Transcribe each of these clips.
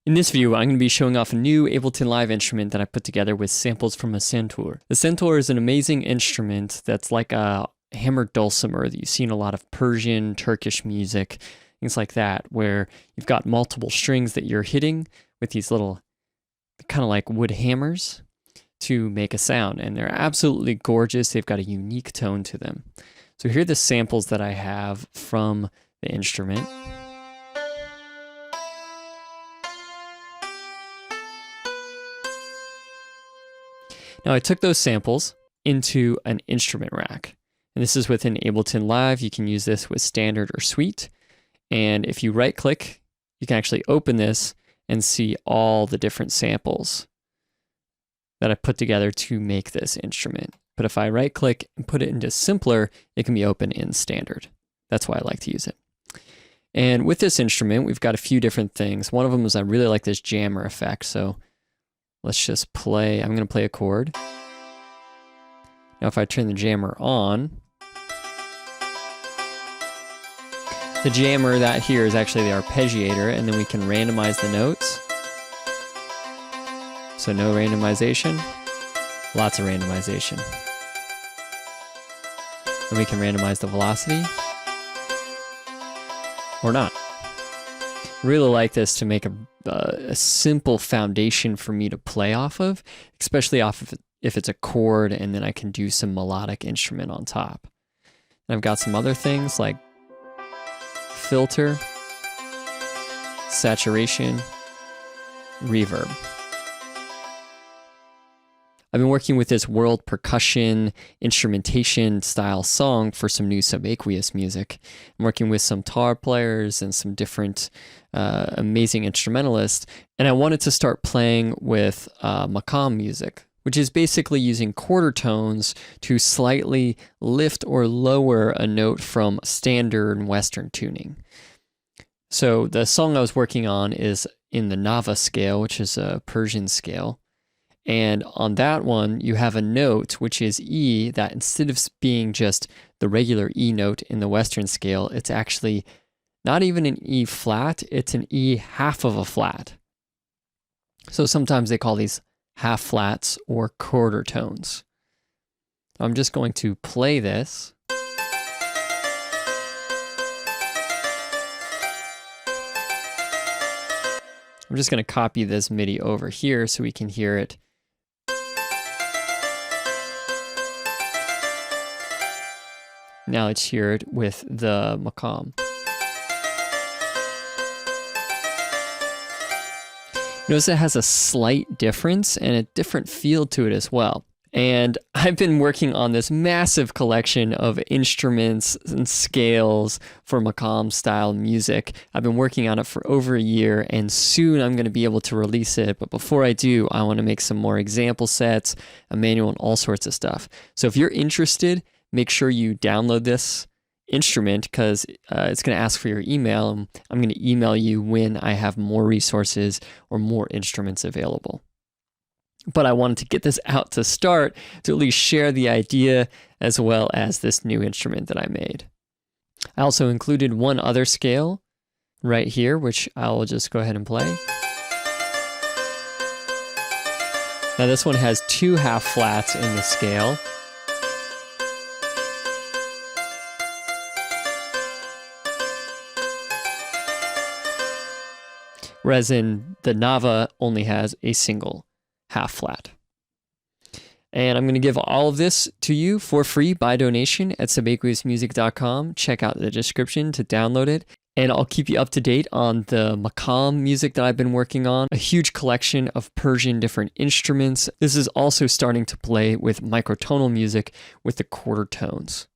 In this video, I'm going to be showing off a new Ableton Live instrument that I put together with samples from a Santur. The Santur is an amazing instrument that's like a hammered dulcimer that you see in a lot of Persian, Turkish music, things like that, where you've got multiple strings that you're hitting with these little kind of like wood hammers to make a sound. And they're absolutely gorgeous. They've got a unique tone to them. So here are the samples that I have from the instrument. Now I took those samples into an instrument rack, and this is within Ableton Live. You can use this with standard or suite, and if you right click, you can actually open this and see all the different samples that I put together to make this instrument. But if I right click and put it into simpler, it can be open in standard. That's why I like to use it. And with this instrument, we've got a few different things. One of them is I really like this jammer effect, so let's just play. I'm going to play a chord. Now if I turn the jammer on, the jammer that here is actually the arpeggiator, and then we can randomize the notes. So no randomization, lots of randomization. And we can randomize the velocity or not. Really like this to make a simple foundation for me to play off of, especially if it's a chord, and then I can do some melodic instrument on top. And I've got some other things like filter, saturation, reverb. I've been working with this world percussion instrumentation style song for some new subaqueous music. I'm working with some tar players and some different amazing instrumentalists, and I wanted to start playing with maqam music, which is basically using quarter tones to slightly lift or lower a note from standard and Western tuning. So the song I was working on is in the Nava scale, which is a Persian scale. And on that one, you have a note, which is E, that instead of being just the regular E note in the Western scale, it's actually not even an E flat, it's an E half of a flat. So sometimes they call these half flats or quarter tones. I'm just going to play this. I'm just going to copy this MIDI over here so we can hear it. Now let's hear it with the maqam. Notice it has a slight difference and a different feel to it as well. And I've been working on this massive collection of instruments and scales for maqam style music. I've been working on it for over a year, and soon I'm going to be able to release it. But before I do, I want to make some more example sets, a manual, and all sorts of stuff. So if you're interested, make sure you download this instrument, because it's going to ask for your email, and I'm going to email you when I have more resources or more instruments available. But I wanted to get this out to start to at least share the idea as well as this new instrument that I made. I also included one other scale right here, which I'll just go ahead and play. Now this one has two half flats in the scale. Whereas in the Nava only has a single half flat. And I'm going to give all of this to you for free by donation at subaqueousmusic.com. Check out the description to download it. And I'll keep you up to date on the maqam music that I've been working on, a huge collection of Persian different instruments. This is also starting to play with microtonal music with the quarter tones.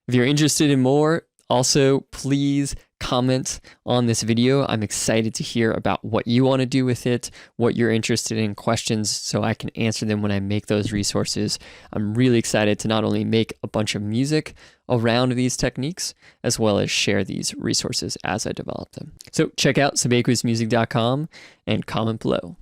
If you're interested in more, also please comment on this video. I'm excited to hear about what you want to do with it, what you're interested in, questions, so I can answer them when I make those resources. I'm really excited to not only make a bunch of music around these techniques, as well as share these resources as I develop them. So check out subaqueousmusic.com and comment below.